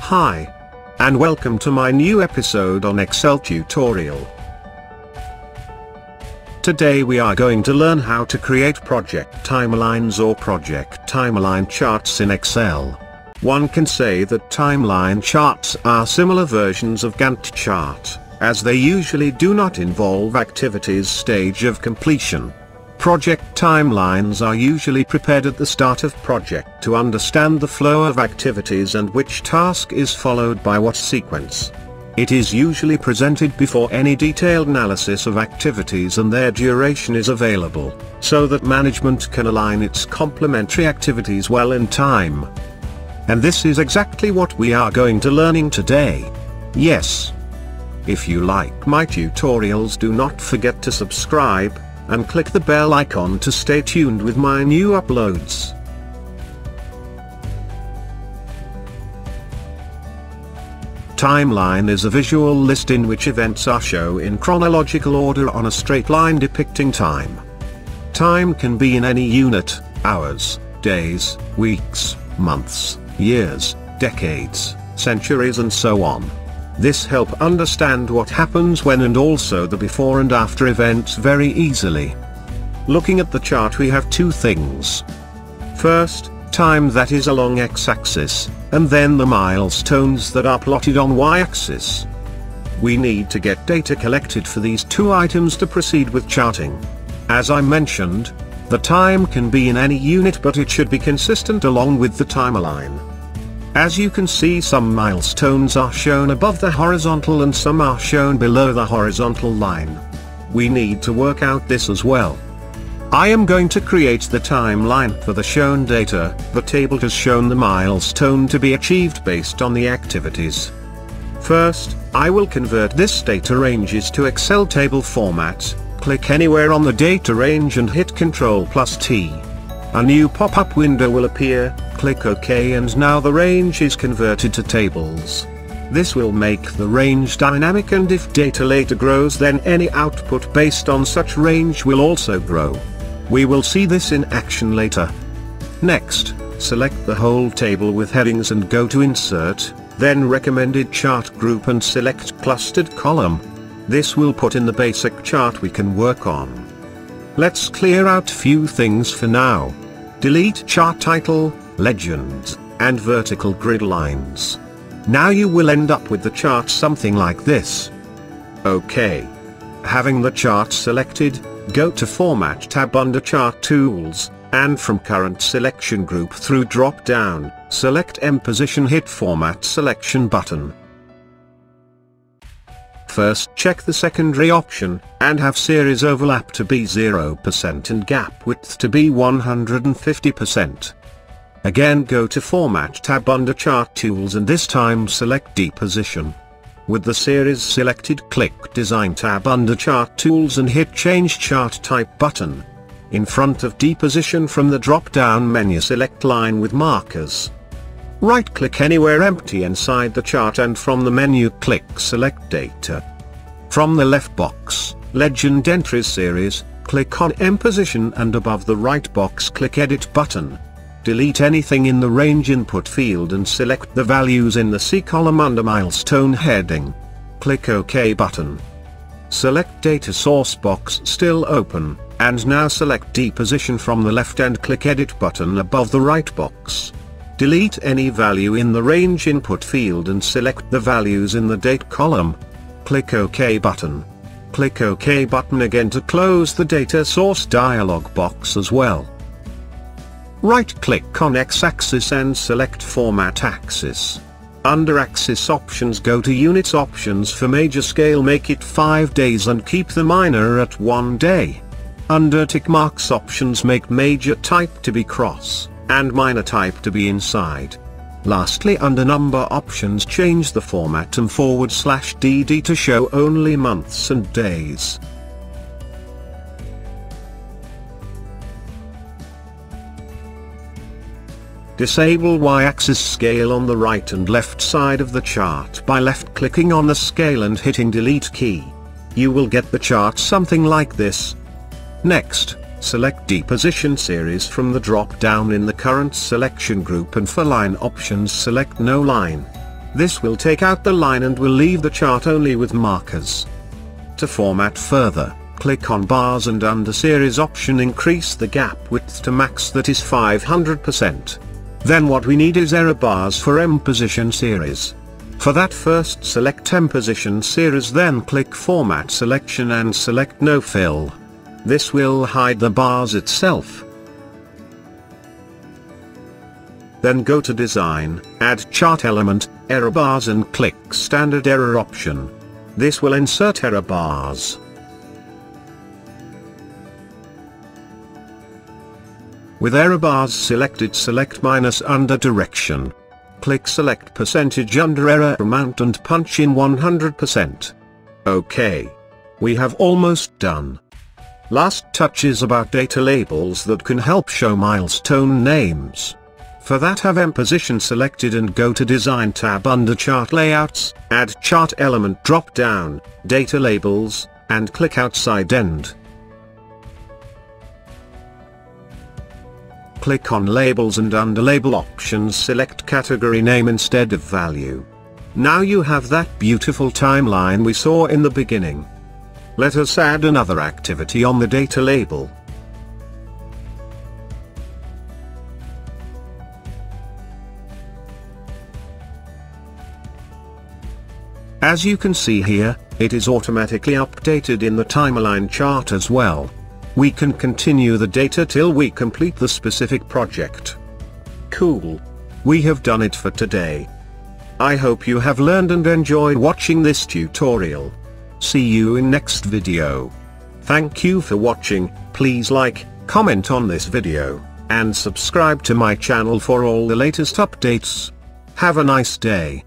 Hi, and welcome to my new episode on Excel tutorial. Today we are going to learn how to create project timelines or project timeline charts in Excel. One can say that timeline charts are similar versions of Gantt chart, as they usually do not involve activities stage of completion. Project timelines are usually prepared at the start of project to understand the flow of activities and which task is followed by what sequence. It is usually presented before any detailed analysis of activities and their duration is available, so that management can align its complementary activities well in time. And this is exactly what we are going to learning today. Yes. If you like my tutorials, do not forget to subscribe and click the bell icon to stay tuned with my new uploads. Timeline is a visual list in which events are shown in chronological order on a straight line depicting time. Time can be in any unit, hours, days, weeks, months, years, decades, centuries and so on. This helps understand what happens when and also the before and after events very easily. Looking at the chart, we have two things. First, time that is along x-axis, and then the milestones that are plotted on y-axis. We need to get data collected for these two items to proceed with charting. As I mentioned, the time can be in any unit, but it should be consistent along with the timeline. As you can see, some milestones are shown above the horizontal and some are shown below the horizontal line. We need to work out this as well. I am going to create the timeline for the shown data. The table has shown the milestone to be achieved based on the activities. First, I will convert this data ranges to Excel table format. Click anywhere on the data range and hit Ctrl+T. A new pop-up window will appear, click OK, and now the range is converted to tables. This will make the range dynamic, and if data later grows, then any output based on such range will also grow. We will see this in action later. Next, select the whole table with headings and go to Insert, then Recommended Chart Group and select Clustered Column. This will put in the basic chart we can work on. Let's clear out few things for now. Delete chart title, legend, and vertical grid lines. Now you will end up with the chart something like this. OK. Having the chart selected, go to Format tab under Chart Tools, and from Current Selection Group through drop down, select M Position, hit Format Selection button. First check the secondary option, and have series overlap to be 0% and gap width to be 150%. Again go to Format tab under Chart Tools and this time select Deposition. With the series selected, click Design tab under Chart Tools and hit Change Chart Type button. In front of Deposition, from the drop-down menu select Line with Markers. Right-click anywhere empty inside the chart and from the menu click Select Data. From the left box, Legend Entries Series, click on M Position and above the right box click Edit button. Delete anything in the Range Input field and select the values in the C column under Milestone heading. Click OK button. Select Data Source box still open, and now select Deposition from the left and click Edit button above the right box. Delete any value in the Range Input field and select the values in the Date column. Click OK button. Click OK button again to close the Data Source dialog box as well. Right-click on X-axis and select Format Axis. Under Axis Options, go to Units Options. For major scale, make it 5 days and keep the minor at 1 day. Under Tick Marks Options, make major type to be cross and minor type to be inside. Lastly, under Number Options, change the format to /DD to show only months and days. Disable Y-axis scale on the right and left side of the chart by left-clicking on the scale and hitting Delete key. You will get the chart something like this. Next, select Deposition Series from the drop-down in the Current Selection Group, and for Line Options select No Line. This will take out the line and will leave the chart only with markers. To format further, click on bars and under series option increase the gap width to max, that is 500%. Then what we need is error bars for M position series. For that, first select M position series, then click format selection and select no fill. This will hide the bars itself. Then go to design, add chart element, error bars and click standard error option. This will insert error bars. With error bars selected, select minus under direction. Click select percentage under error amount and punch in 100%. OK. We have almost done. Last touch is about data labels that can help show milestone names. For that, have M position selected and go to Design tab under Chart Layouts, add Chart Element drop down, Data Labels, and click Outside End. Click on Labels and under Label Options select Category Name instead of Value. Now you have that beautiful timeline we saw in the beginning. Let us add another activity on the data label. As you can see here, it is automatically updated in the TimeLine chart as well. We can continue the data till we complete the specific project. Cool. We have done it for today. I hope you have learned and enjoyed watching this tutorial. See you in next video. Thank you for watching. Please like, comment on this video, and subscribe to my channel for all the latest updates. Have a nice day.